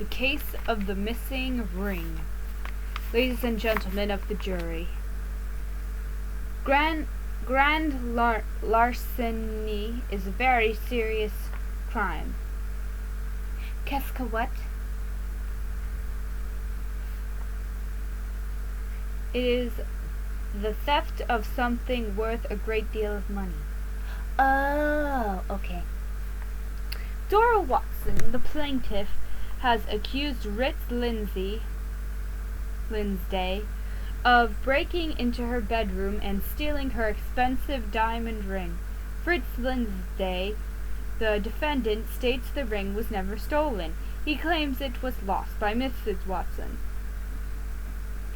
The case of the missing ring. Ladies and gentlemen of the jury, grand larceny is a very serious crime. Qu'est-ce que what? It is the theft of something worth a great deal of money. Oh, okay. Dora Watson, the plaintiff, has accused Fritz Lindsay of breaking into her bedroom and stealing her expensive diamond ring. Fritz Lindsay, the defendant, states the ring was never stolen. He claims it was lost by Mrs. Watson.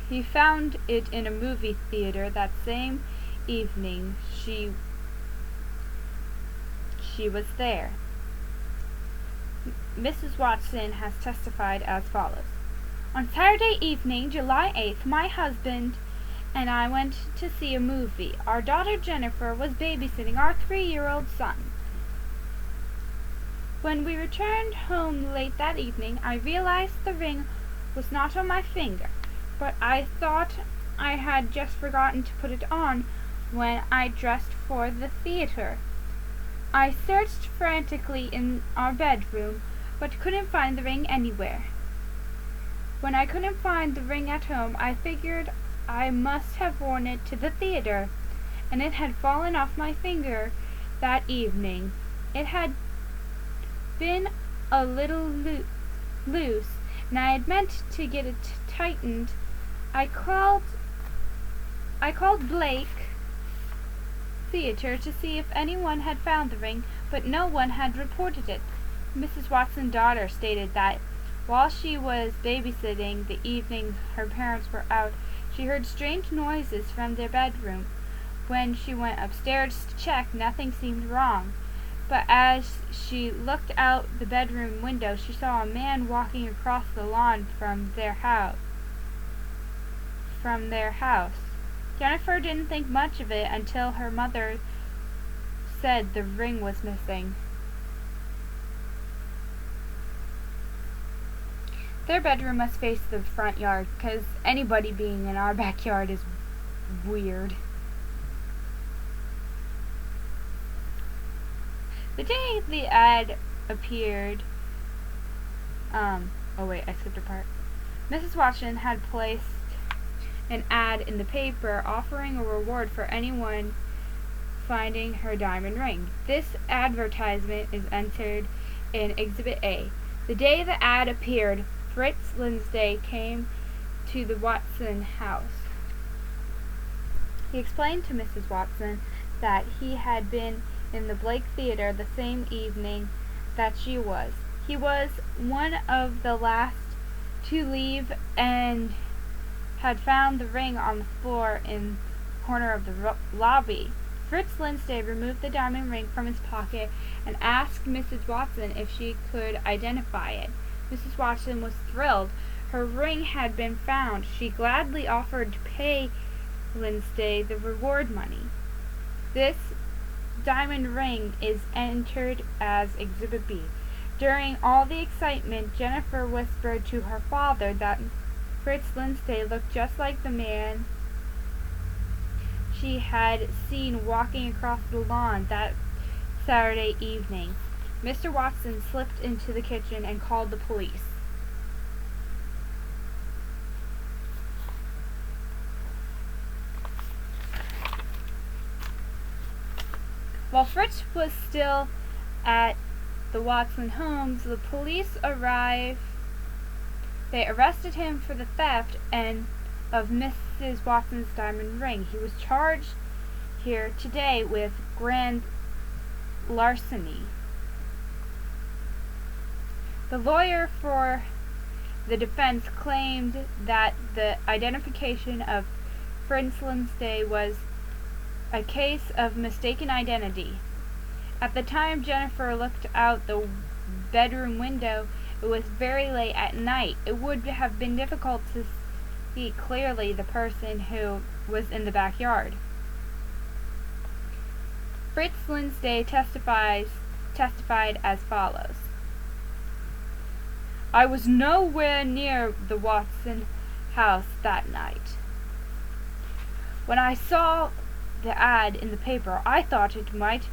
He found it in a movie theater that same evening she was there. Mrs. Watson has testified as follows. On Saturday evening, July 8th, my husband and I went to see a movie. Our daughter Jennifer was babysitting our 3-year-old son. When we returned home late that evening, I realized the ring was not on my finger, but I thought I had just forgotten to put it on when I dressed for the theater. I searched frantically in our bedroom, but couldn't find the ring anywhere. When I couldn't find the ring at home, I figured I must have worn it to the theater, and it had fallen off my finger that evening. It had been a little loose, and I had meant to get it tightened. I called Blake Theater to see if anyone had found the ring, but no one had reported it. Mrs. Watson's daughter stated that while she was babysitting the evening her parents were out, she heard strange noises from their bedroom. When she went upstairs to check, nothing seemed wrong. But as she looked out the bedroom window, she saw a man walking across the lawn from their house. Jennifer didn't think much of it until her mother said the ring was missing. Their bedroom must face the front yard, because anybody being in our backyard is weird. The day the ad appeared, I skipped a part. Mrs. Watson had placed an ad in the paper offering a reward for anyone finding her diamond ring. This advertisement is entered in Exhibit A. The day the ad appeared, Fritz Lindsay came to the Watson house. He explained to Mrs. Watson that he had been in the Blake Theater the same evening that she was. He was one of the last to leave and had found the ring on the floor in the corner of the lobby. Fritz Lindsay removed the diamond ring from his pocket and asked Mrs. Watson if she could identify it. Mrs. Watson was thrilled. Her ring had been found. She gladly offered to pay Lindsay the reward money. This diamond ring is entered as Exhibit B. During all the excitement, Jennifer whispered to her father that Fritz Lindsay looked just like the man she had seen walking across the lawn that Saturday evening. Mr. Watson slipped into the kitchen and called the police. While Fritz was still at the Watson homes, the police arrived. They arrested him for the theft of Mrs. Watson's diamond ring. He was charged here today with grand larceny. The lawyer for the defense claimed that the identification of Fritz Lindsay was a case of mistaken identity. At the time Jennifer looked out the bedroom window, it was very late at night. It would have been difficult to see clearly the person who was in the backyard. Fritz Lindsay testified as follows. I was nowhere near the Watson house that night. When I saw the ad in the paper, I thought it might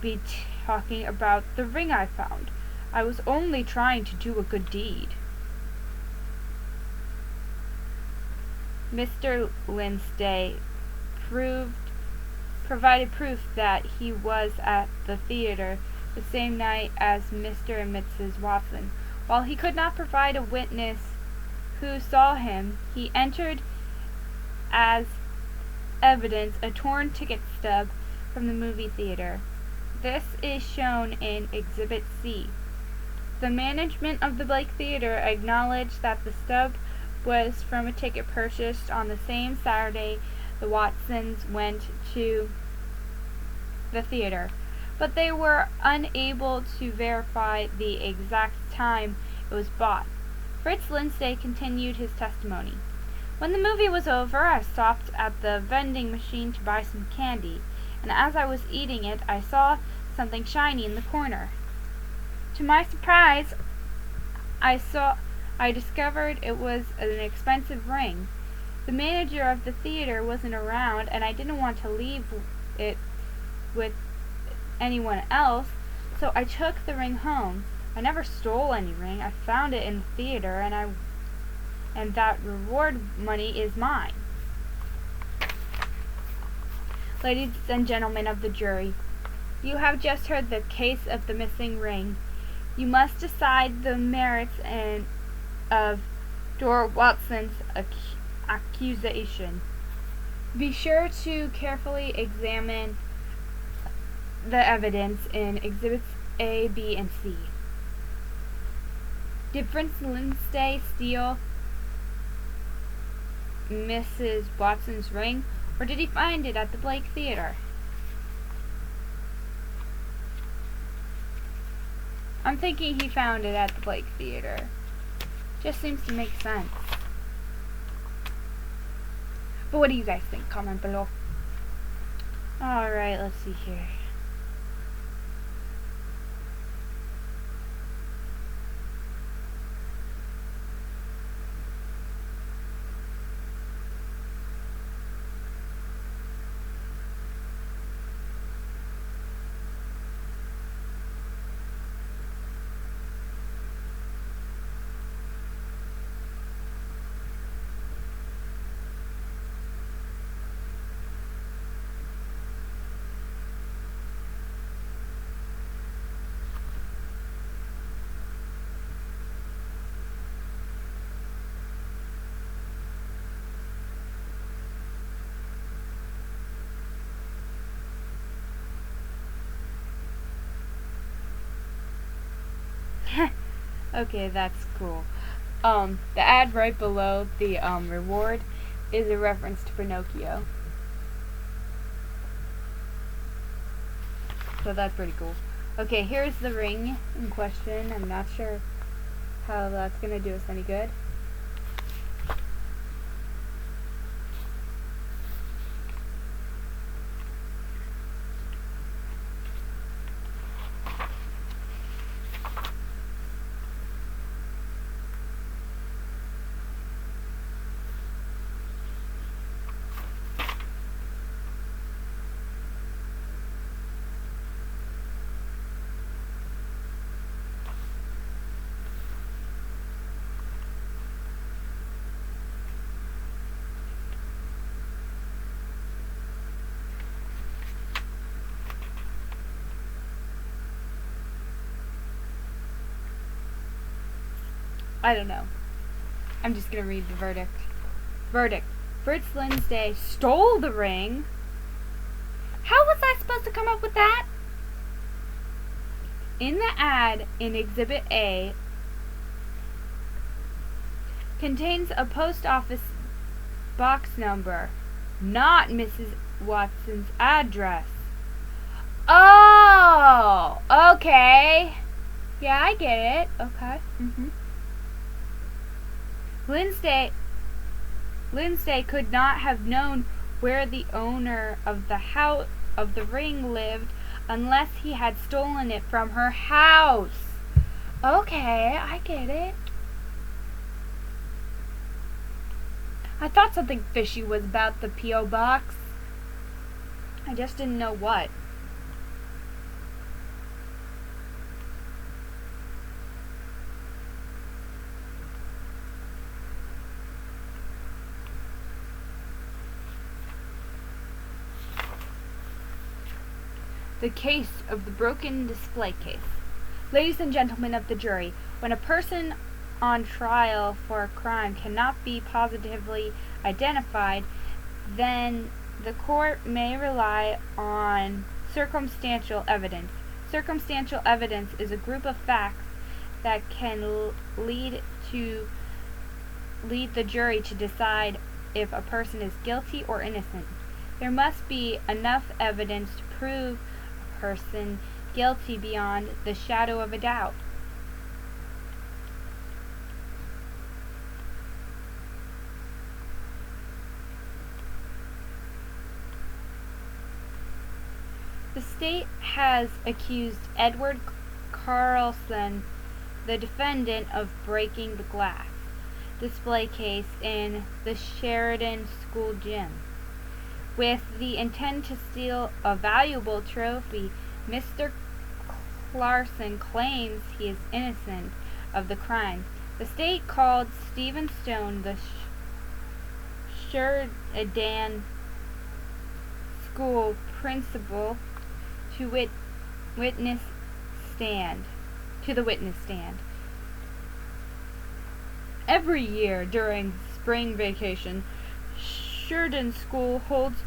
be talking about the ring I found. I was only trying to do a good deed. Mr. Lindsay provided proof that he was at the theater the same night as Mr. and Mrs. Watson. While he could not provide a witness who saw him, he entered as evidence a torn ticket stub from the movie theater. This is shown in Exhibit C. The management of the Blake Theater acknowledged that the stub was from a ticket purchased on the same Saturday the Watsons went to the theater, but they were unable to verify the exact time it was bought. Fritz Lindsay continued his testimony. When the movie was over, I stopped at the vending machine to buy some candy, and as I was eating it, I saw something shiny in the corner. To my surprise, I discovered it was an expensive ring. The manager of the theater wasn't around, and I didn't want to leave it with anyone else, so I took the ring home. I never stole any ring. I found it in the theater, and that reward money is mine. Ladies and gentlemen of the jury, you have just heard the case of the missing ring. You must decide the merits of Dora Watson's accusation. Be sure to carefully examine the evidence in Exhibits A, B, and C. Did Fritz Lindsay steal Mrs. Watson's ring, or did he find it at the Blake Theater? I'm thinking he found it at the Blake Theater. Just seems to make sense. But what do you guys think? Comment below. Alright, let's see here. Okay, that's cool. The ad right below the reward is a reference to Pinocchio. So that's pretty cool. Okay, here's the ring in question. I'm not sure how that's gonna do us any good. I don't know. I'm just gonna read the verdict. Verdict. Fritz Lindsay stole the ring. How was I supposed to come up with that? In the ad in Exhibit A contains a post office box number, not Mrs. Watson's address. Oh, okay. Yeah, I get it. Okay. Lindsay could not have known where the owner of the ring lived unless he had stolen it from her house. Okay, I get it. I thought something fishy was about the P.O. box. I just didn't know what. The case of the broken display case. Ladies and gentlemen of the jury, when a person on trial for a crime cannot be positively identified, then the court may rely on circumstantial evidence. Circumstantial evidence is a group of facts that can lead the jury to decide if a person is guilty or innocent. There must be enough evidence to prove a person guilty beyond the shadow of a doubt. The state has accused Edward Carlson, the defendant, of breaking the glass display case in the Sheridan School gym with the intent to steal a valuable trophy. Mr. Clarkson claims he is innocent of the crime. The state called Stephen Stone, the Sheridan School principal, to the witness stand. Every year during spring vacation, Sheridan School holds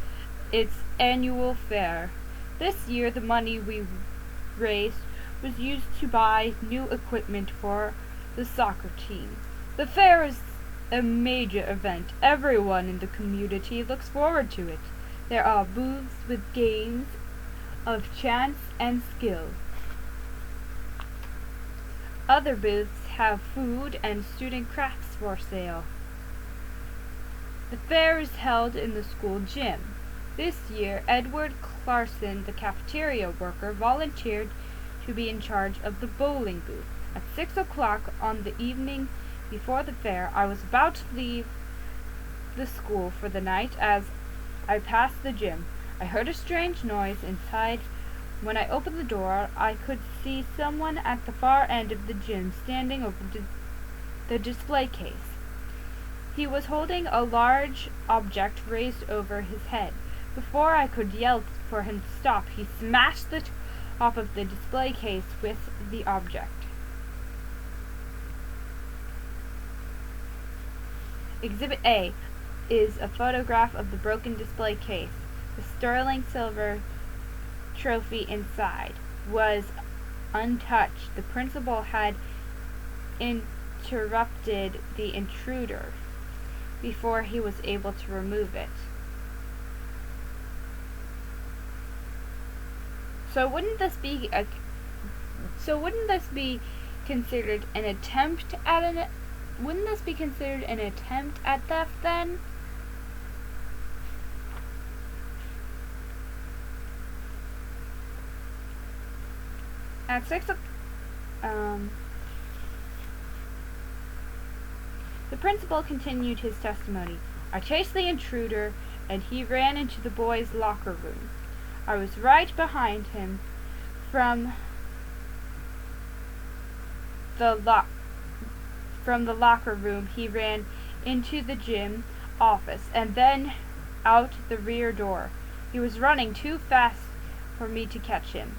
its annual fair. This year the money we raised was used to buy new equipment for the soccer team. The fair is a major event. Everyone in the community looks forward to it. There are booths with games of chance and skill. Other booths have food and student crafts for sale. The fair is held in the school gym. This year, Edward Clarkson, the cafeteria worker, volunteered to be in charge of the bowling booth. At 6 o'clock on the evening before the fair, I was about to leave the school for the night. As I passed the gym, I heard a strange noise inside. When I opened the door, I could see someone at the far end of the gym standing over the display case. He was holding a large object raised over his head. Before I could yell for him to stop, he smashed the top of the display case with the object. Exhibit A is a photograph of the broken display case. The sterling silver trophy inside was untouched. The principal had interrupted the intruder before he was able to remove it. So wouldn't this be considered an attempt at theft then? At 6 o'clock, the principal continued his testimony. I chased the intruder, and he ran into the boys' locker room. I was right behind him. From the locker room, he ran into the gym office and then out the rear door. He was running too fast for me to catch him.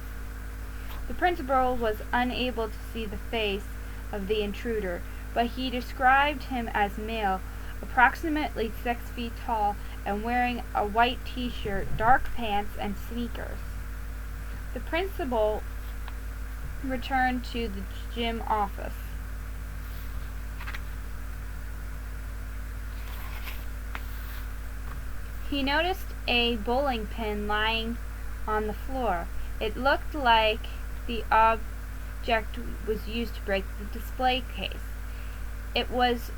The principal was unable to see the face of the intruder, but he described him as male, approximately 6 feet tall, and wearing a white t-shirt, dark pants, and sneakers. The principal returned to the gym office. He noticed a bowling pin lying on the floor. It looked like the object was used to break the display case. It was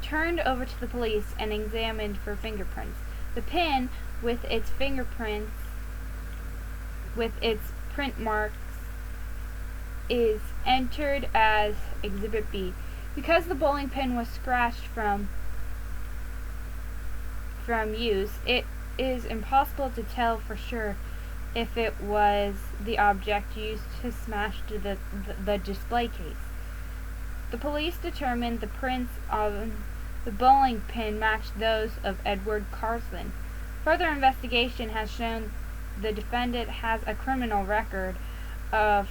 turned over to the police and examined for fingerprints. The pin, with its print marks, is entered as Exhibit B. Because the bowling pin was scratched from from use, it is impossible to tell for sure if it was the object used to smash the display case. The police determined the prints on the bowling pin matched those of Edward Carson. Further investigation has shown the defendant has a criminal record of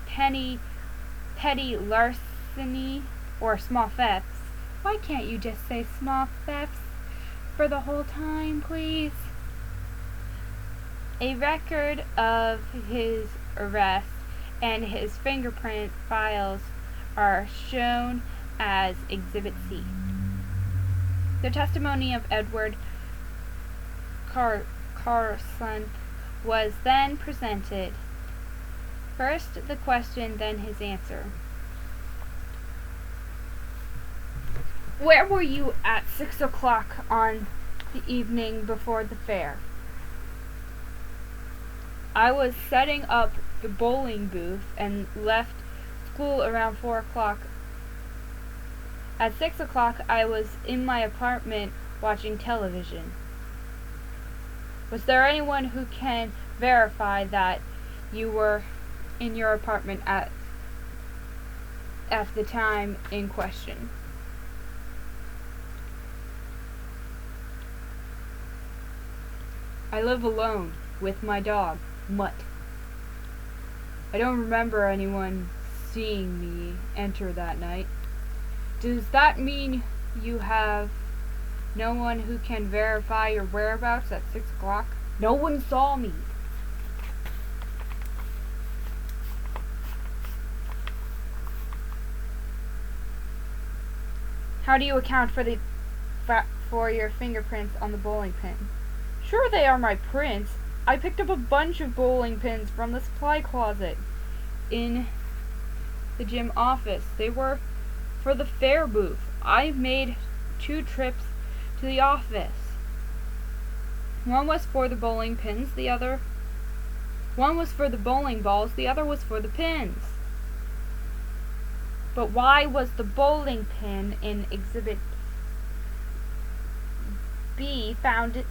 petty larceny or small thefts. Why can't you just say small thefts for the whole time, please? A record of his arrest and his fingerprint files are shown as Exhibit C. The testimony of Edward Carson was then presented. First the question, then his answer. Where were you at 6 o'clock on the evening before the fair? I was setting up the bowling booth and left school around 4 o'clock. At 6 o'clock, I was in my apartment watching television. Was there anyone who can verify that you were in your apartment at the time in question? I live alone with my dog, Mutt. I don't remember anyone seeing me enter that night. Does that mean you have no one who can verify your whereabouts at 6 o'clock? No one saw me. How do you account for your fingerprints on the bowling pin? Sure, they are my prints. I picked up a bunch of bowling pins from the supply closet in the gym office. They were for the fair booth. I made 2 trips to the office. One was for the bowling pins, one was for the bowling balls, the other was for the pins. But why was the bowling pin in Exhibit B found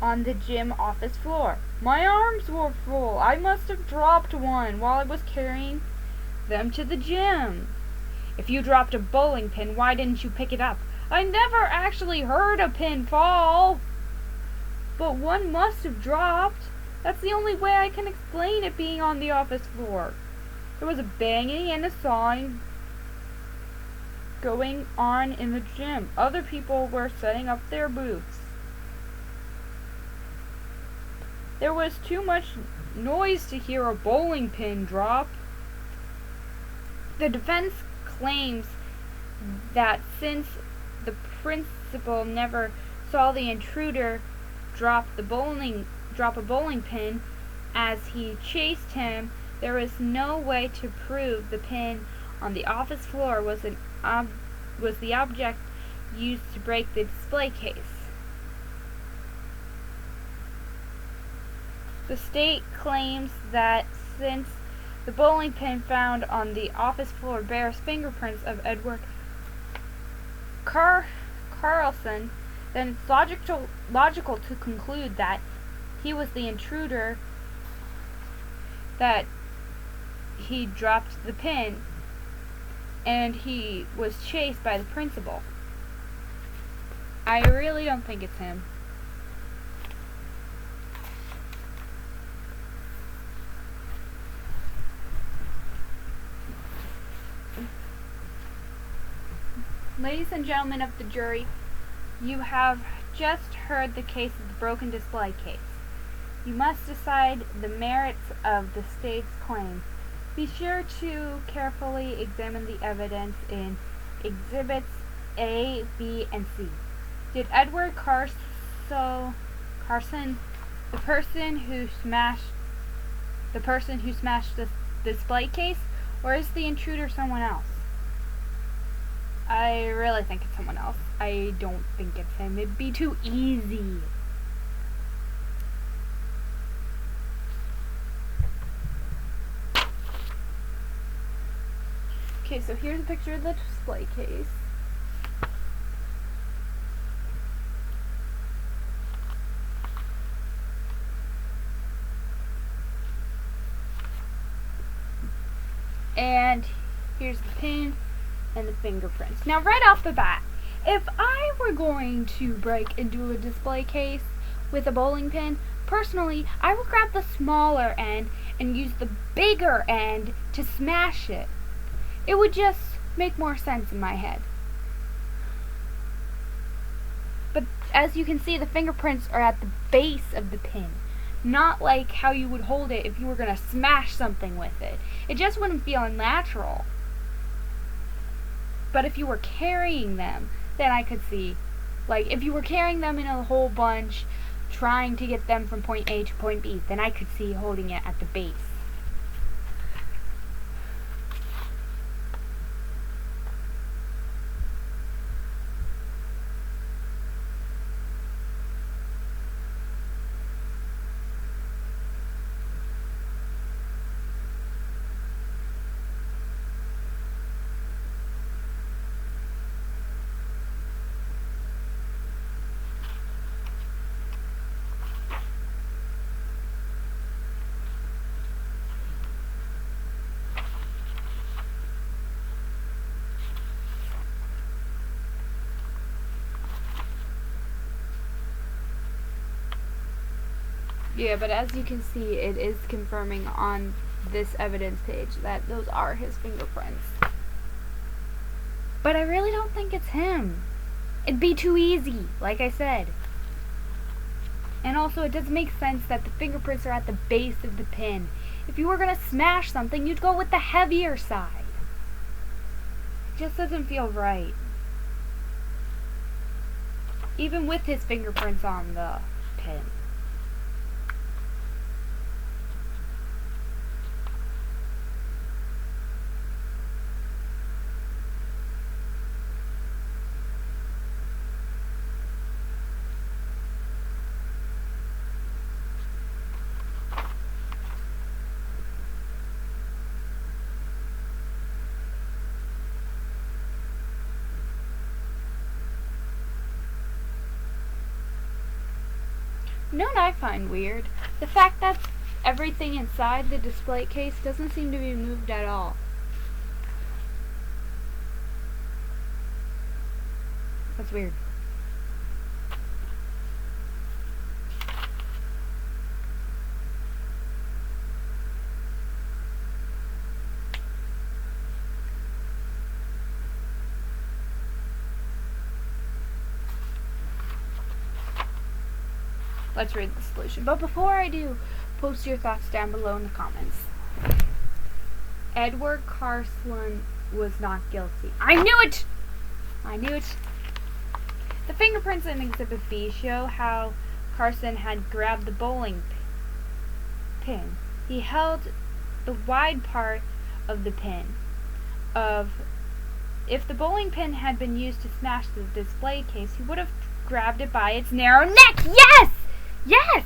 on the gym office floor? My arms were full. I must have dropped one while I was carrying them to the gym. If you dropped a bowling pin, why didn't you pick it up? I never actually heard a pin fall. But one must have dropped. That's the only way I can explain it being on the office floor. There was a banging and a sawing going on in the gym. Other people were setting up their booths. There was too much noise to hear a bowling pin drop. The defense claims that since the principal never saw the intruder drop a bowling pin as he chased him, there was no way to prove the pin on the office floor was the object used to break the display case. The state claims that since the bowling pin found on the office floor bears fingerprints of Edward Carlson, then it's logical to conclude that he was the intruder, that he dropped the pin, and he was chased by the principal. I really don't think it's him. Ladies and gentlemen of the jury, you have just heard the case of the broken display case. You must decide the merits of the state's claim. Be sure to carefully examine the evidence in Exhibits A, B, and C. Did Edward Carson, the person who smashed the display case, or is the intruder someone else? I really think it's someone else. I don't think it's him. It'd be too easy. Okay, so here's a picture of the display case. Here's the pin and the fingerprints. Now, right off the bat, if I were going to break into a display case with a bowling pin, personally, I would grab the smaller end and use the bigger end to smash it. It would just make more sense in my head. But as you can see, the fingerprints are at the base of the pin. Not like how you would hold it if you were going to smash something with it. It just wouldn't feel natural. But if you were carrying them, then I could see. Like, if you were carrying them in a whole bunch, trying to get them from point A to point B, then I could see holding it at the base. Yeah, but as you can see, it is confirming on this evidence page that those are his fingerprints. But I really don't think it's him. It'd be too easy, like I said. And also, it doesn't make sense that the fingerprints are at the base of the pin. If you were going to smash something, you'd go with the heavier side. It just doesn't feel right. Even with his fingerprints on the pin. You know what I find weird? The fact that everything inside the display case doesn't seem to be moved at all. That's weird. Let's read the solution. But before I do, post your thoughts down below in the comments. Edward Carslin was not guilty. I knew it! I knew it. The fingerprints in Exhibit B show how Carson had grabbed the bowling pin. He held the wide part of the pin. If the bowling pin had been used to smash the display case, he would have grabbed it by its narrow neck. Yes! Yes!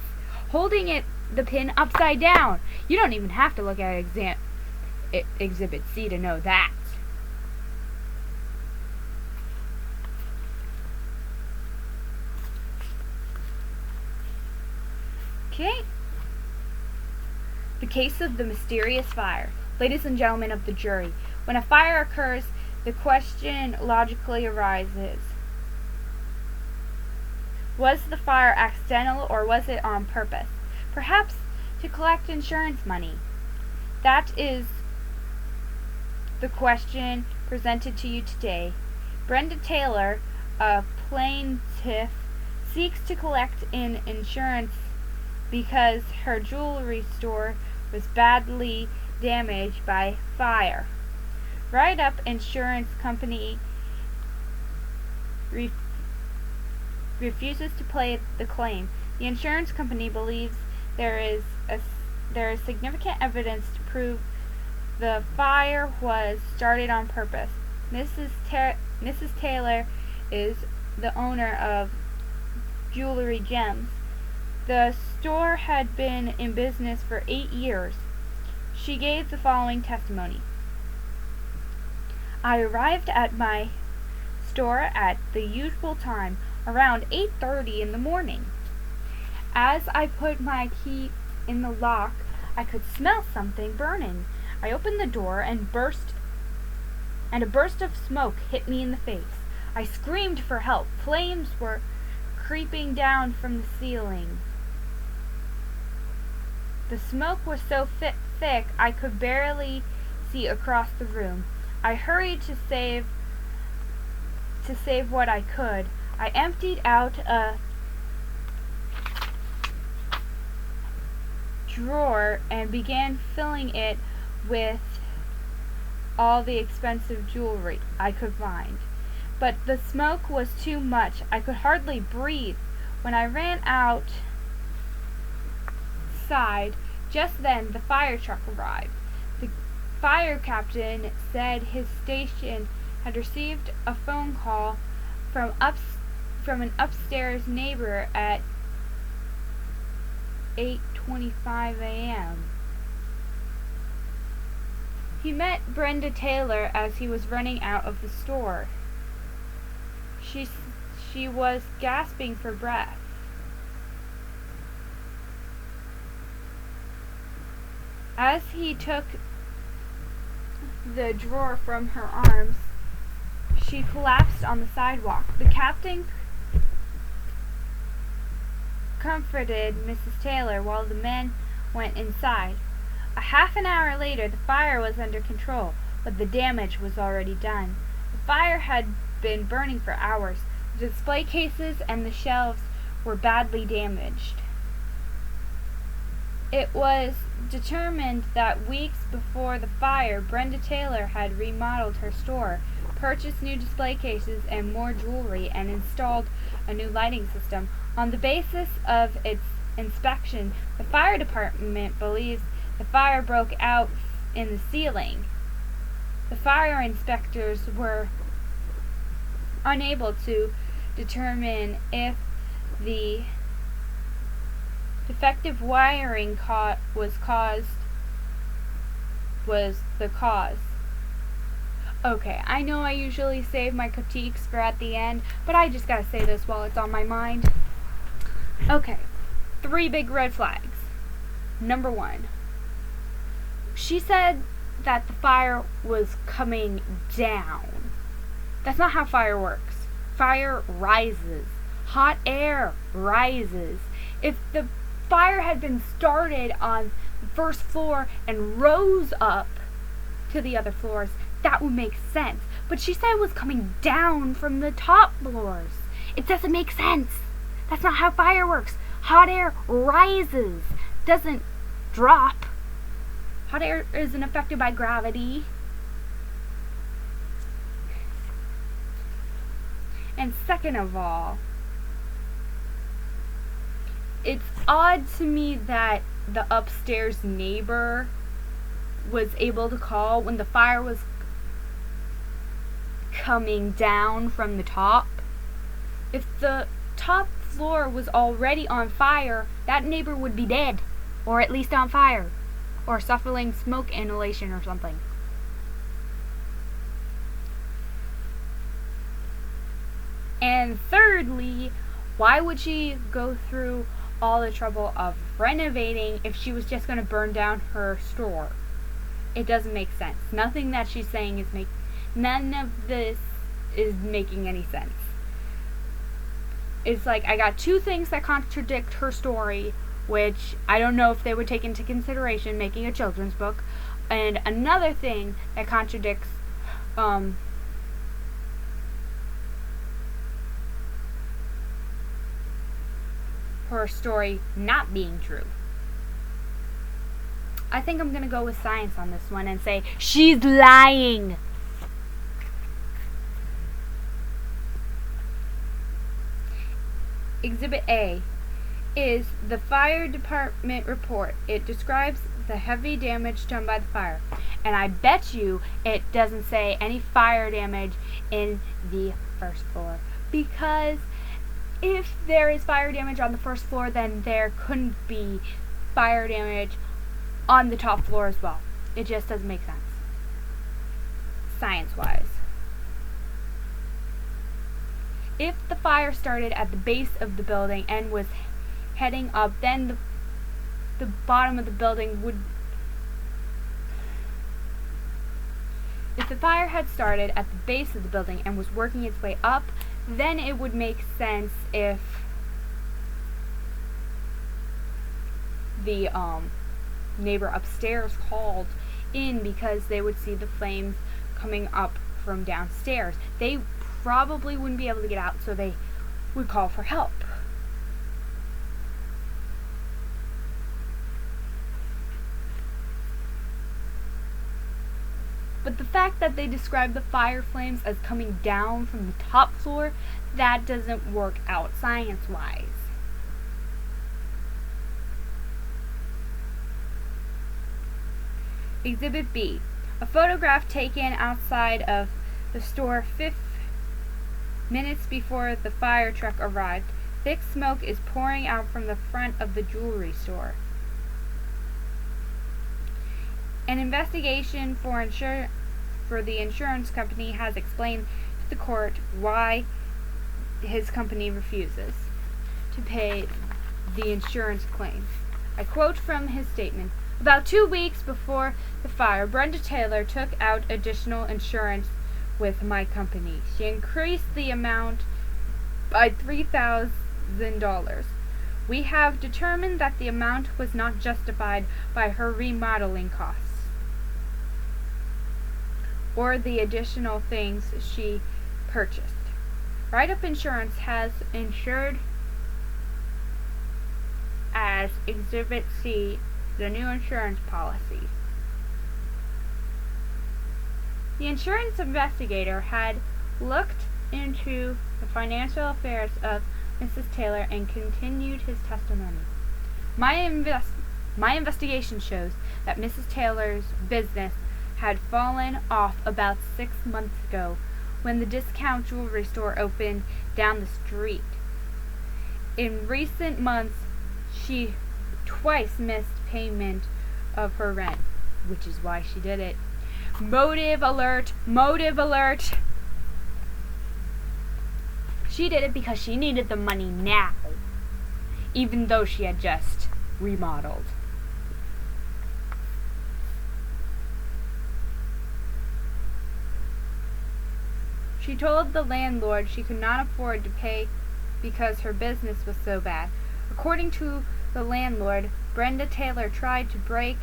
Holding the pin upside down. You don't even have to look at Exhibit C to know that. Okay. The case of the mysterious fire. Ladies and gentlemen of the jury, when a fire occurs, the question logically arises. Was the fire accidental or was it on purpose? Perhaps to collect insurance money. That is the question presented to you today. Brenda Taylor, a plaintiff, seeks to collect in insurance because her jewelry store was badly damaged by fire. Write-up insurance company refuses to pay the claim. The insurance company believes there is significant evidence to prove the fire was started on purpose. Mrs. Taylor is the owner of Jewelry Gems. The store had been in business for 8 years. She gave the following testimony. I arrived at my store at the usual time, around 8:30 in the morning. As I put my key in the lock, I could smell something burning. I opened the door and burst and a burst of smoke hit me in the face. I screamed for help. Flames were creeping down from the ceiling. The smoke was so thick I could barely see across the room. I hurried to save what I could. I emptied out a drawer and began filling it with all the expensive jewelry I could find. But the smoke was too much. I could hardly breathe. When I ran outside, just then the fire truck arrived. The fire captain said his station had received a phone call from an upstairs neighbor at 8:25 a.m. He met Brenda Taylor as he was running out of the store. She was gasping for breath. As he took the drawer from her arms, she collapsed on the sidewalk. The captain comforted Mrs. Taylor while the men went inside. A half an hour later, the fire was under control, but the damage was already done. The fire had been burning for hours. The display cases and the shelves were badly damaged. It was determined that weeks before the fire, Brenda Taylor had remodeled her store, purchased new display cases and more jewelry, and installed a new lighting system. On the basis of its inspection, the fire department believes the fire broke out in the ceiling. The fire inspectors were unable to determine if the defective wiring was the cause. Okay, I know I usually save my critiques for at the end, but I just gotta say this while it's on my mind. Okay, 3 big red flags. Number 1. She said that the fire was coming down. That's not how fire works. Fire rises. Hot air rises. If the fire had been started on the first floor and rose up to the other floors, that would make sense. But she said it was coming down from the top floors. It doesn't make sense. That's not how fire works. Hot air rises, doesn't drop. Hot air isn't affected by gravity. And second of all, it's odd to me that the upstairs neighbor was able to call when the fire was coming down from the top. If the top floor was already on fire, that neighbor would be dead, or at least on fire, or suffering smoke inhalation or something. And thirdly, why would she go through all the trouble of renovating if she was just going to burn down her store? It doesn't make sense. Nothing that she's saying none of this is making any sense. It's like I got 2 things that contradict her story, which I don't know if they would take into consideration making a children's book, and another thing that contradicts her story not being true. I think I'm going to go with science on this one and say she's lying. Exhibit A is the fire department report. It describes the heavy damage done by the fire. And I bet you it doesn't say any fire damage in the first floor. Because if there is fire damage on the first floor, then there couldn't be fire damage on the top floor as well. It just doesn't make sense, science-wise. If the fire started at the base of the building and was heading up, then the bottom of the building would If the fire had started at the base of the building and was working its way up, then it would make sense if the neighbor upstairs called in, because they would see the flames coming up from downstairs. They probably wouldn't be able to get out, so they would call for help. But the fact that they describe the fire flames as coming down from the top floor, that doesn't work out science-wise. Exhibit B. A photograph taken outside of the store 5 minutes before the fire truck arrived. Thick smoke is pouring out from the front of the jewelry store. An investigation for the insurance company has explained to the court why his company refuses to pay the insurance claim. I quote from his statement: "About 2 weeks before the fire, Brenda Taylor took out additional insurance with my company. She increased the amount by $3,000. We have determined that the amount was not justified by her remodeling costs or the additional things she purchased. Write-up Insurance has insured as Exhibit C the new insurance policy." The insurance investigator had looked into the financial affairs of Mrs. Taylor and continued his testimony. My investigation shows that Mrs. Taylor's business had fallen off about 6 months ago when the discount jewelry store opened down the street. In recent months, she twice missed payment of her rent, which is why she did it. Motive alert! Motive alert! She did it because she needed the money now, even though she had just remodeled. She told the landlord she could not afford to pay because her business was so bad. According to the landlord, Brenda Taylor tried to break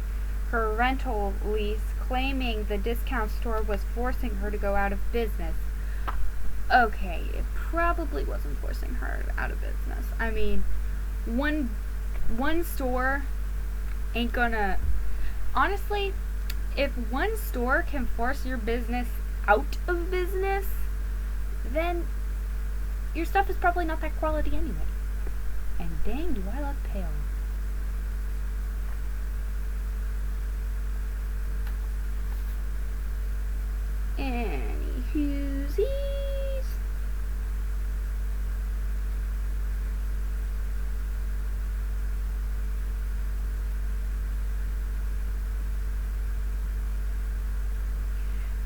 her rental lease, claiming the discount store was forcing her to go out of business. Okay, it probably wasn't forcing her out of business. I mean, one store ain't gonna... Honestly, if one store can force your business out of business, then your stuff is probably not that quality anyway. And dang, do I look pale. Anywhoosies.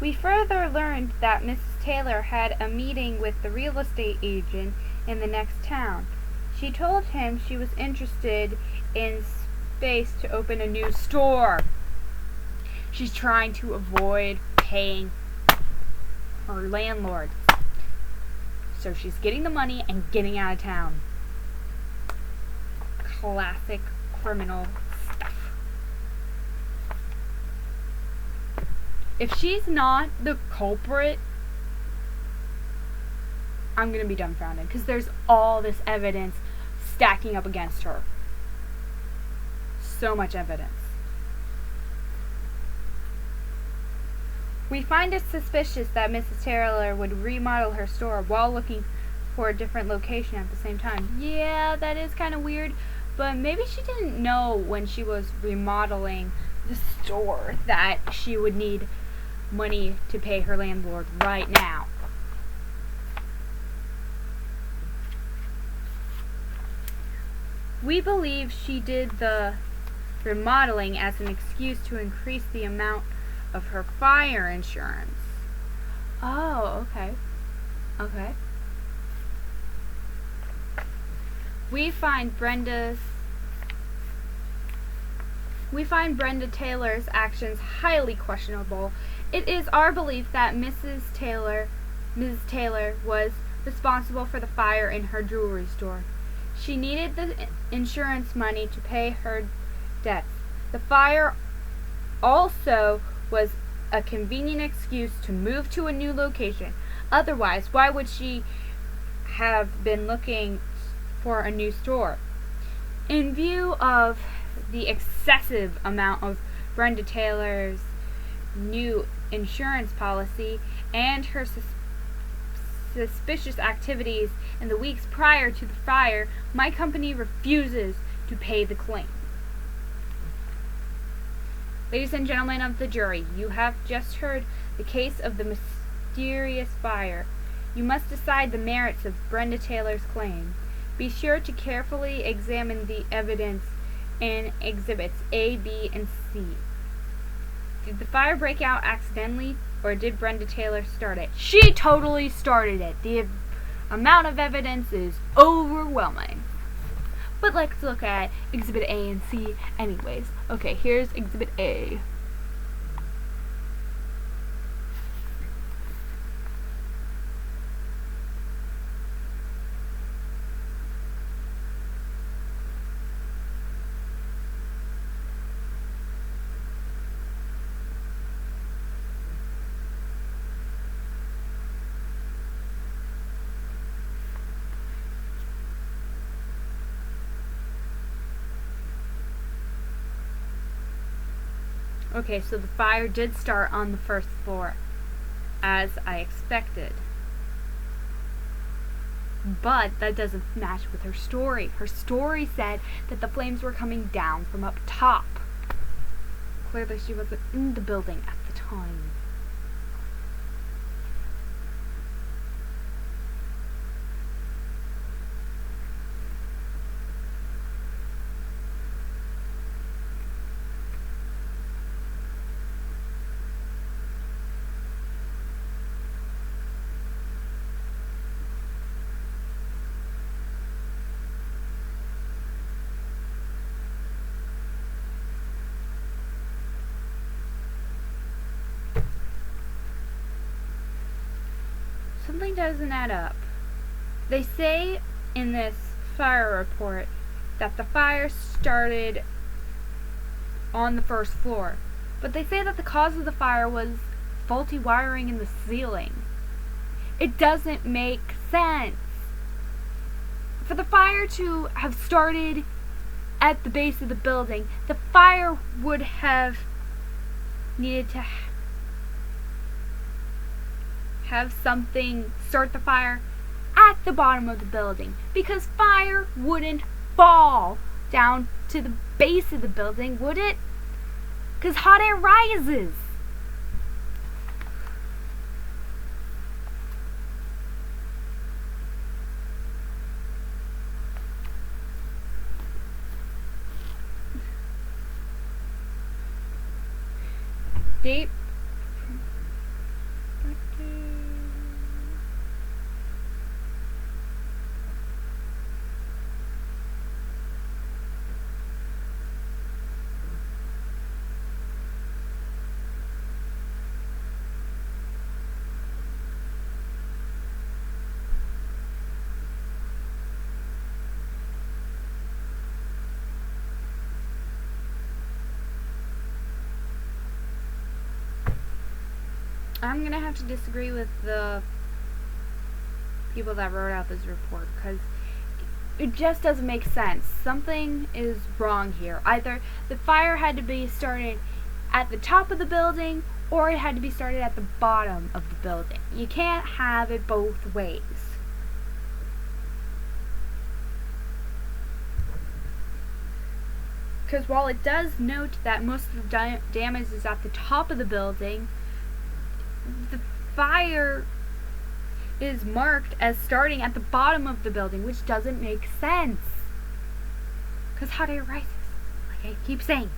We further learned that Mrs. Taylor had a meeting with the real estate agent in the next town. She told him she was interested in space to open a new store. She's trying to avoid paying her landlord. So she's getting the money and getting out of town. Classic criminal stuff. If she's not the culprit, I'm gonna be dumbfounded, because there's all this evidence stacking up against her. So much evidence. We find it suspicious that Mrs. Taylor would remodel her store while looking for a different location at the same time. Yeah, that is kind of weird, but maybe she didn't know when she was remodeling the store that she would need money to pay her landlord right now. We believe she did the remodeling as an excuse to increase the amount of her fire insurance. Oh, okay. Okay. We find Brenda's We find Brenda Taylor's actions highly questionable. It is our belief that Mrs. Taylor was responsible for the fire in her jewelry store. She needed the insurance money to pay her debts. The fire also was a convenient excuse to move to a new location. Otherwise, why would she have been looking for a new store? In view of the excessive amount of Brenda Taylor's new insurance policy and her suspicious activities in the weeks prior to the fire, my company refuses to pay the claim. Ladies and gentlemen of the jury, you have just heard the case of the mysterious fire. You must decide the merits of Brenda Taylor's claim. Be sure to carefully examine the evidence in Exhibits A, B, and C. Did the fire break out accidentally, or did Brenda Taylor start it? She totally started it. The amount of evidence is overwhelming. But let's look at Exhibit A and C anyways. Okay, here's Exhibit A. Okay, so the fire did start on the first floor, as I expected. But that doesn't match with her story. Her story said that the flames were coming down from up top. Clearly she wasn't in the building at the time. Something doesn't add up. They say in this fire report that the fire started on the first floor, but they say that the cause of the fire was faulty wiring in the ceiling. It doesn't make sense. For the fire to have started at the base of the building, the fire would have needed to have something start the fire at the bottom of the building, because fire wouldn't fall down to the base of the building, would it? Because hot air rises. Date. I'm gonna have to disagree with the people that wrote out this report, because it just doesn't make sense. Something is wrong here. Either the fire had to be started at the top of the building, or it had to be started at the bottom of the building. You can't have it both ways. Because while it does note that most of the damage is at the top of the building, the fire is marked as starting at the bottom of the building, which doesn't make sense. Because hot air rises, like I keep saying.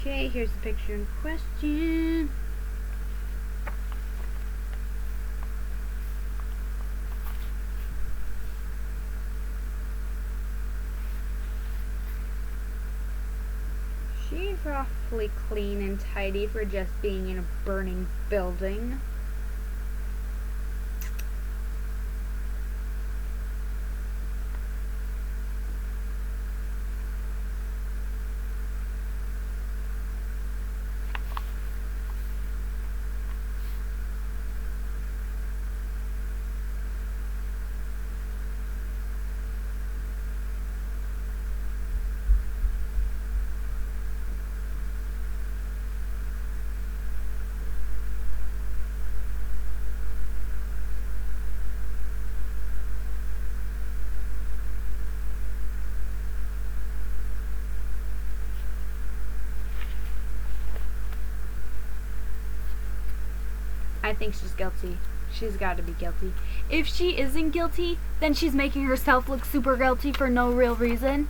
Okay, here's the picture in question. She's awfully clean and tidy for just being in a burning building. I think she's guilty. She's got to be guilty. If she isn't guilty, then she's making herself look super guilty for no real reason.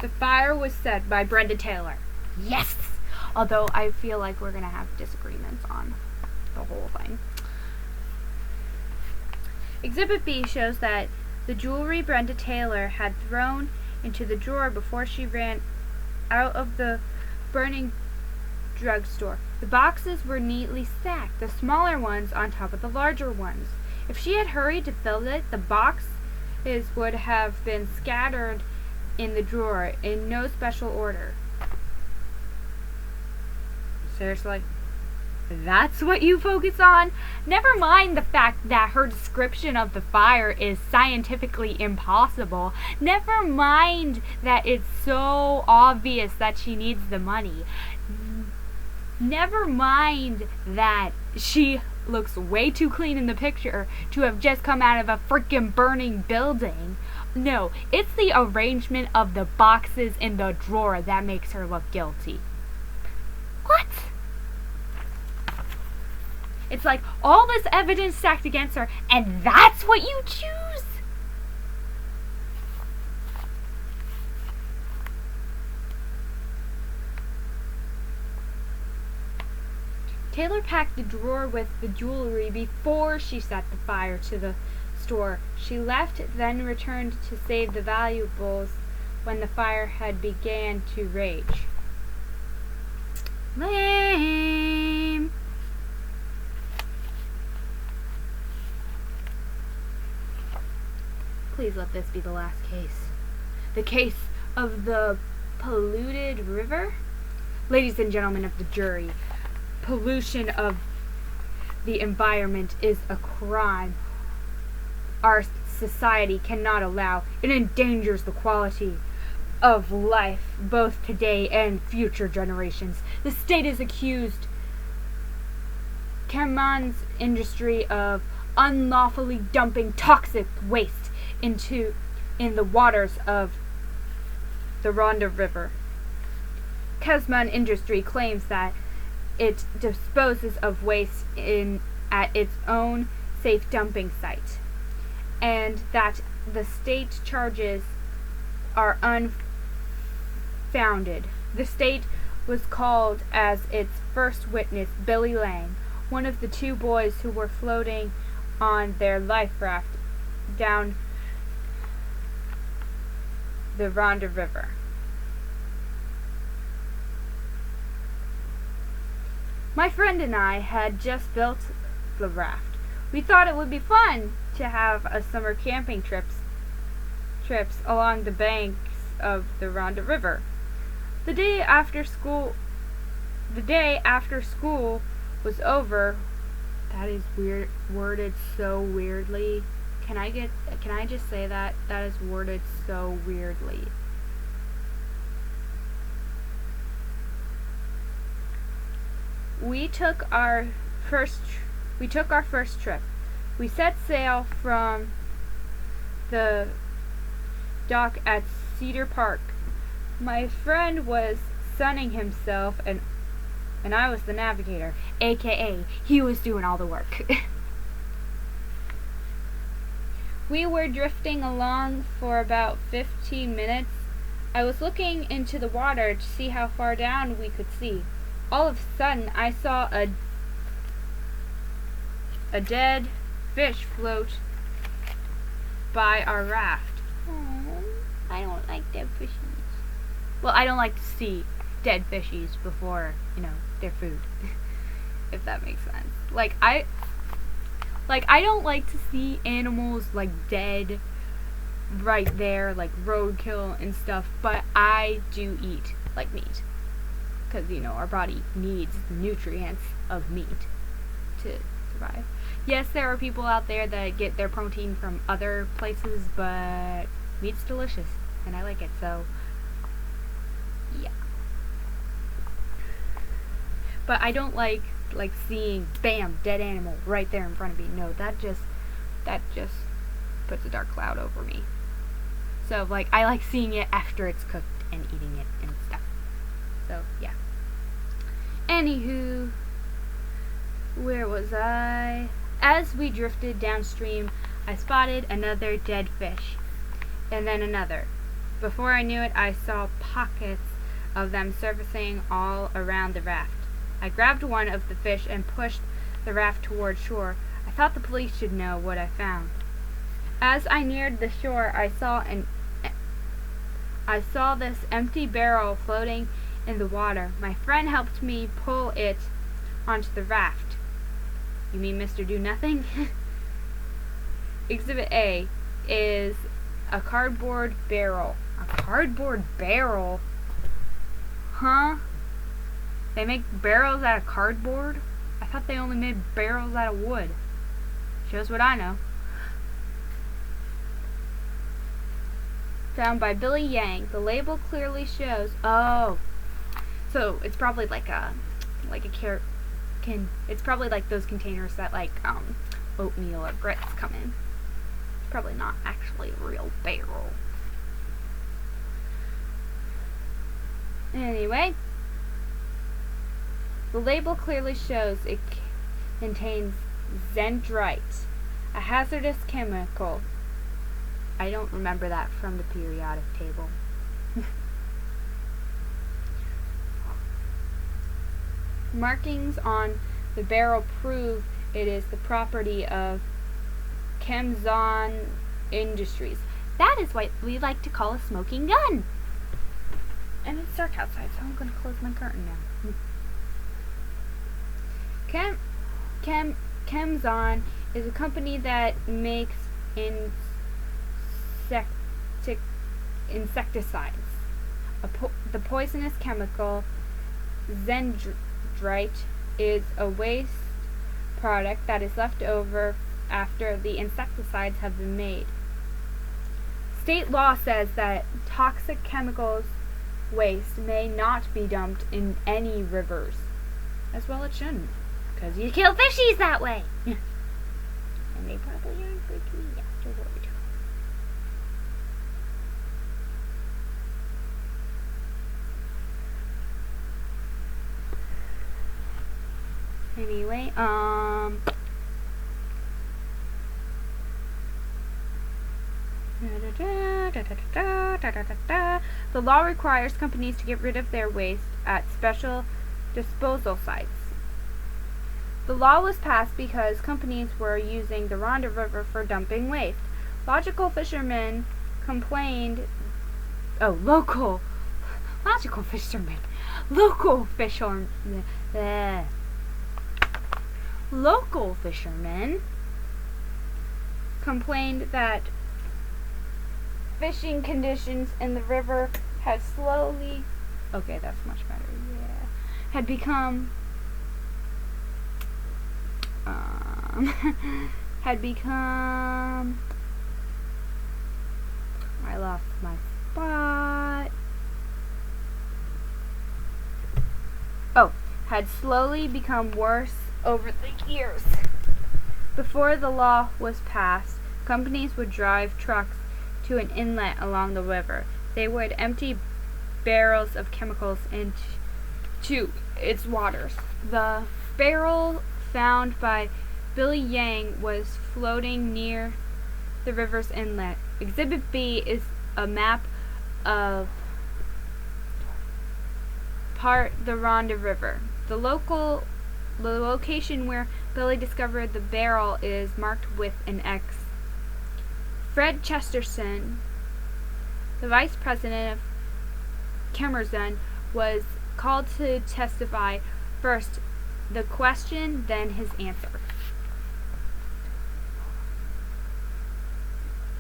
The fire was set by Brenda Taylor. Yes! Although I feel like we're going to have disagreements on the whole thing. Exhibit B shows that the jewelry Brenda Taylor had thrown into the drawer before she ran out of the burning drugstore. The boxes were neatly stacked, the smaller ones on top of the larger ones. If she had hurried to fill it, the boxes would have been scattered in the drawer in no special order. Seriously? That's what you focus on? Never mind the fact that her description of the fire is scientifically impossible. Never mind that it's so obvious that she needs the money. Never mind that she looks way too clean in the picture to have just come out of a freaking burning building. No, it's the arrangement of the boxes in the drawer that makes her look guilty. What? It's like all this evidence stacked against her, and that's what you choose? Taylor packed the drawer with the jewelry before she set the fire to the store. She left, then returned to save the valuables when the fire had began to rage. Lame. Please let this be the last case. The case of the polluted river? Ladies and gentlemen of the jury, pollution of the environment is a crime our society cannot allow. It endangers the quality of life, both today and future generations. The state has accused Cameron's industry of unlawfully dumping toxic waste in the waters of the Rhonda River. Kesman Industry claims that it disposes of waste at its own safe dumping site, and that the state charges are unfounded. The state was called as its first witness Billy Lang, one of the two boys who were floating on their life raft down the Rhonda River. My friend and I had just built the raft. We thought it would be fun to have a summer camping trips along the banks of the Rhonda River. The day after school was over. That is weird, worded so weirdly. Can I just say that? That is worded so weirdly. We took our first trip. We set sail from the dock at Cedar Park. My friend was sunning himself and I was the navigator, aka he was doing all the work. We were drifting along for about 15 minutes. I was looking into the water to see how far down we could see. All of a sudden, I saw a dead fish float by our raft. I don't like fishies. Well, I don't like to see dead fishies before, their food. If that makes sense. I don't like to see animals dead right there, roadkill and stuff, but I do eat meat. Because, our body needs the nutrients of meat to survive. Yes, there are people out there that get their protein from other places, but meat's delicious, and I like it, so yeah. But I don't like seeing, bam, dead animal right there in front of me. No, that just puts a dark cloud over me. So, I like seeing it after it's cooked and eating it and stuff. So, yeah. Anywho, where was I? As we drifted downstream, I spotted another dead fish, and then another. Before I knew it, I saw pockets of them surfacing all around the raft. I grabbed one of the fish and pushed the raft toward shore. I thought the police should know what I found. As I neared the shore, I saw this empty barrel floating in the water. My friend helped me pull it onto the raft. You mean Mr. Do Nothing? Exhibit A is a cardboard barrel. A cardboard barrel? Huh? They make barrels out of cardboard? I thought they only made barrels out of wood. Shows what I know. Found by Billy Yang. The label clearly shows. Oh, so it's probably it's probably those containers that oatmeal or grits come in. It's probably not actually a real barrel. Anyway, the label clearly shows it contains dendrite, a hazardous chemical. I don't remember that from the periodic table. Markings on the barrel prove it is the property of Chemzon Industries. That is what we like to call a smoking gun. And it's dark outside, so I'm going to close my curtain now. Chemzon is a company that makes insecticides. The poisonous chemical dendrite is a waste product that is left over after the insecticides have been made. State law says that toxic chemicals waste may not be dumped in any rivers. As well it shouldn't, because you kill fishies that way. And they probably aren't good to eat afterward. Anyway, the law requires companies to get rid of their waste at special disposal sites. The law was passed because companies were using the Rhonda River for dumping waste. Local fishermen complained that fishing conditions in the river had slowly that's much better, had become I lost my spot. Had slowly become worse over the years. Before the law was passed, companies would drive trucks to an inlet along the river. They would empty barrels of chemicals into its waters. The barrel found by Billy Yang was floating near the river's inlet. Exhibit B is a map of the Rhonda River. The location where Billy discovered the barrel is marked with an X. Fred Chesterton, the vice president of Kemerson was called to testify. First the question, then his answer.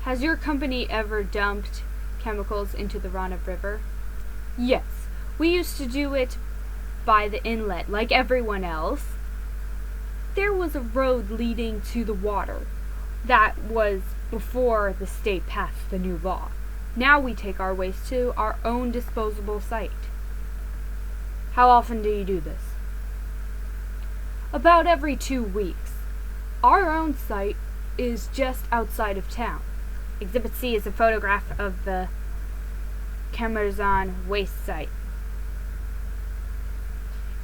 Has your company ever dumped chemicals into the Rhondda River? Yes. We used to do it by the inlet, like everyone else. There was a road leading to the water. That was before the state passed the new law. Now we take our waste to our own disposable site. How often do you do this? About every 2 weeks. Our own site is just outside of town. Exhibit C is a photograph of the Kemerson waste site.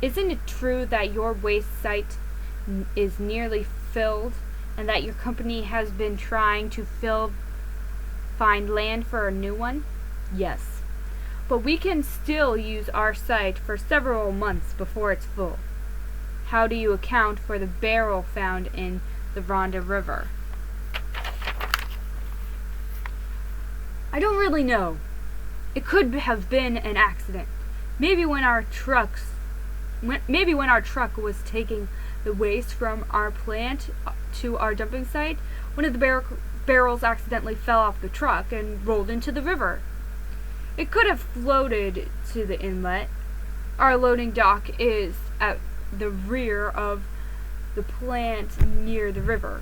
Isn't it true that your waste site is nearly filled and that your company has been trying to find land for a new one? Yes. But we can still use our site for several months before it's full. How do you account for the barrel found in the Rhondda River? I don't really know. It could have been an accident. Maybe when our truck was taking the waste from our plant to our dumping site, one of the barrels accidentally fell off the truck and rolled into the river. It could have floated to the inlet. Our loading dock is at the rear of the plant near the river.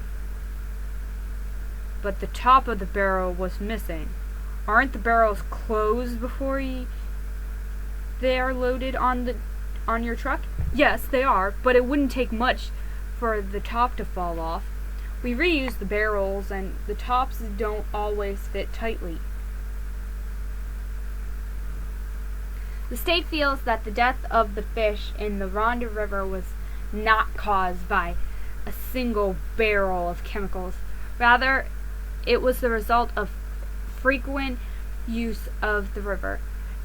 But the top of the barrel was missing. Aren't the barrels closed before they are loaded on your truck? Yes, they are, but it wouldn't take much for the top to fall off. We reuse the barrels and the tops don't always fit tightly. The state feels that the death of the fish in the Rhondda River was not caused by a single barrel of chemicals. Rather, it was the result of frequent use of the river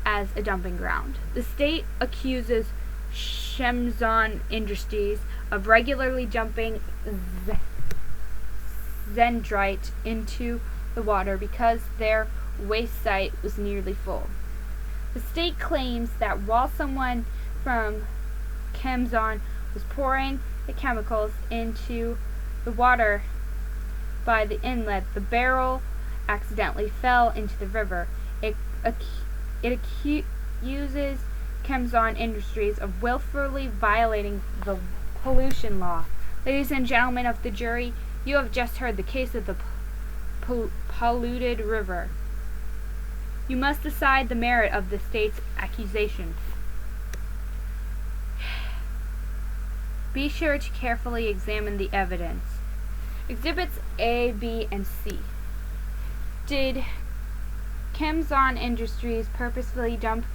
as a dumping ground. The state accuses Kemerson Industries of regularly dumping dendrite into the water because their waste site was nearly full. The state claims that while someone from Kemerson was pouring the chemicals into the water by the inlet, the barrel accidentally fell into the river. It accuses Kemerson Industries of willfully violating the pollution law. Ladies and gentlemen of the jury, you have just heard the case of the polluted river. You must decide the merit of the state's accusation. Be sure to carefully examine the evidence. Exhibits A, B, and C. Did Kemerson Industries purposefully dump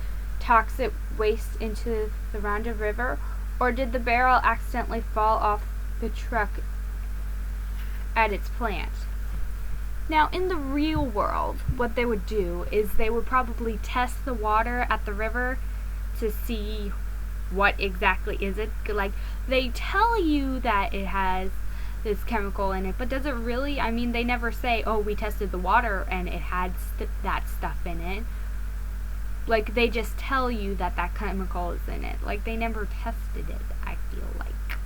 toxic waste into the Rhondda River, or did the barrel accidentally fall off the truck at its plant? Now, in the real world, what they would do is they would probably test the water at the river to see what exactly is it. Like, they tell you that it has this chemical in it, but does it really? I mean, they never say, oh, we tested the water and it had that stuff in it. Like, they just tell you that that chemical is in it. Like, they never tested it, I feel like.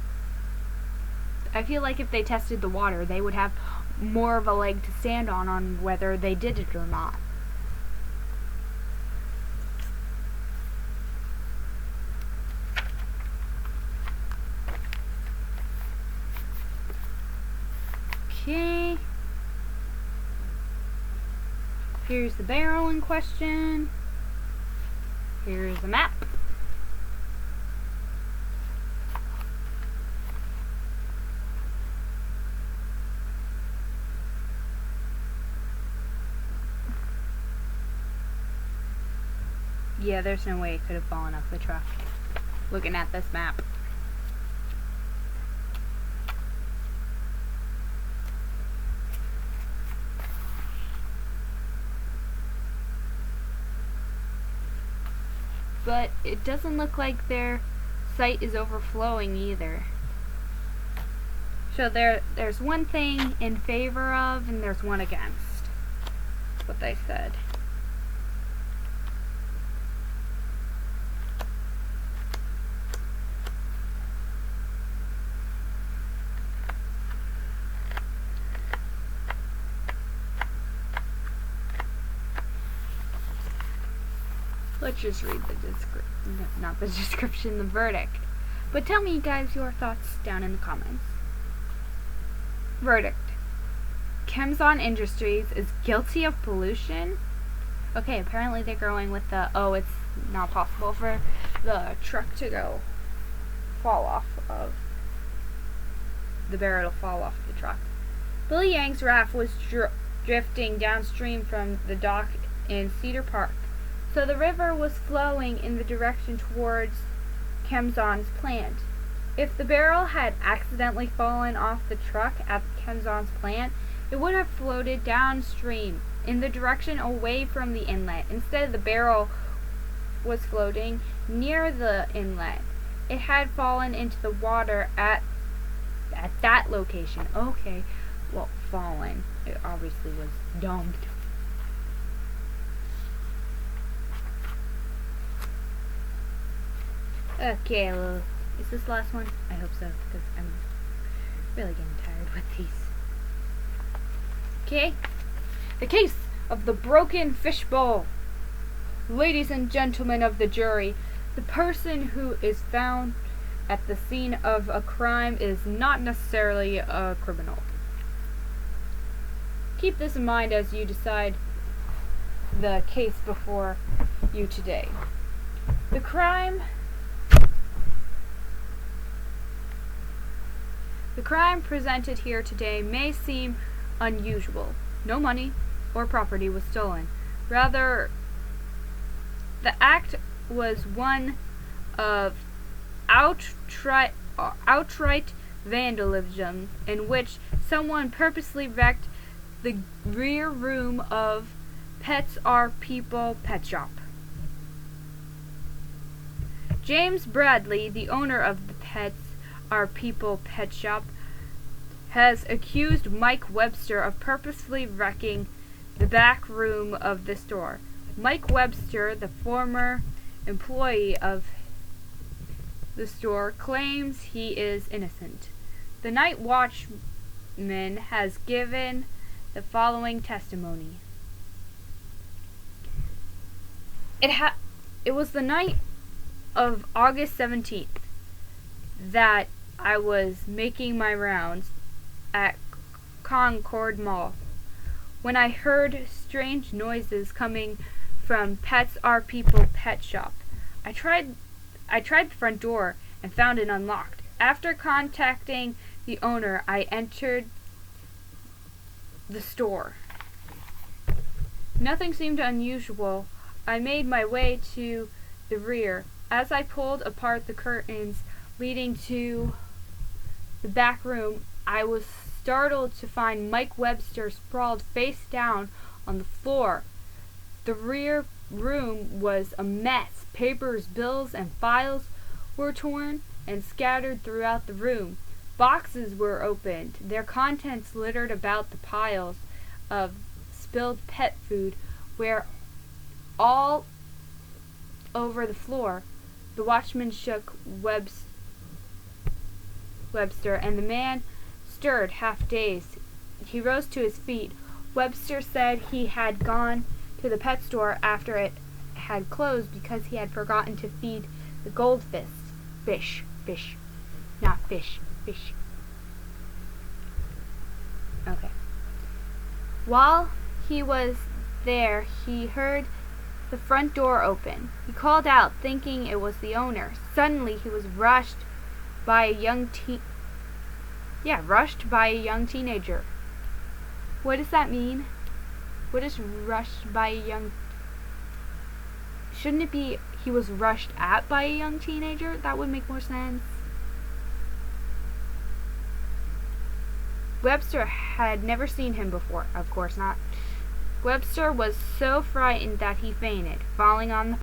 I feel like if they tested the water, they would have more of a leg to stand on whether they did it or not. Okay. Here's the barrel in question. Here's the map. Yeah, there's no way it could have fallen off the truck. Looking at this map. But it doesn't look like their site is overflowing either. So there's one thing in favor of and there's one against. That's what they said. Let's just read the not the description, the verdict. But tell me, guys, your thoughts down in the comments. Verdict. Chemzon Industries is guilty of pollution. Okay, apparently they're going with the, it's not possible for the truck to fall off of the barrel to fall off the truck. Billy Yang's raft was drifting downstream from the dock in Cedar Park, so the river was flowing in the direction towards Chemzon's plant. If the barrel had accidentally fallen off the truck at Chemzon's plant, it would have floated downstream in the direction away from the inlet. Instead, the barrel was floating near the inlet. It had fallen into the water at that location. Okay, well, fallen. It obviously was dumped. Okay, well, is this the last one? I hope so, because I'm really getting tired with these. Okay, the case of the broken fishbowl. Ladies and gentlemen of the jury, the person who is found at the scene of a crime is not necessarily a criminal. Keep this in mind as you decide the case before you today. The crime presented here today may seem unusual. No money or property was stolen. Rather, the act was one of outright vandalism in which someone purposely wrecked the rear room of Pets Are People pet shop. James Bradley, the owner of the Pets Are People pet shop, has accused Mike Webster of purposely wrecking the back room of the store. Mike Webster, the former employee of the store, claims he is innocent. The night watchman has given the following testimony. It was the night of August 17th that I was making my rounds at Concord Mall when I heard strange noises coming from Pets Are People pet shop. I tried the front door and found it unlocked. After contacting the owner, I entered the store. Nothing seemed unusual. I made my way to the rear. As I pulled apart the curtains leading to the back room, I was startled to find Mike Webster sprawled face down on the floor. The rear room was a mess. Papers, bills, and files were torn and scattered throughout the room. Boxes were opened, their contents littered about the piles of spilled pet food were all over the floor. The watchman shook Webster, and the man stirred, half dazed. He rose to his feet. Webster said he had gone to the pet store after it had closed because he had forgotten to feed the goldfish. Fish. Not fish. Fish. Okay. While he was there, he heard the front door open. He called out, thinking it was the owner. Suddenly, he was rushed by a young teenager. What does that mean? What is rushed by a young... Shouldn't it be he was rushed at by a young teenager? That would make more sense. Webster had never seen him before. Of course not. Webster was so frightened that he fainted, falling on the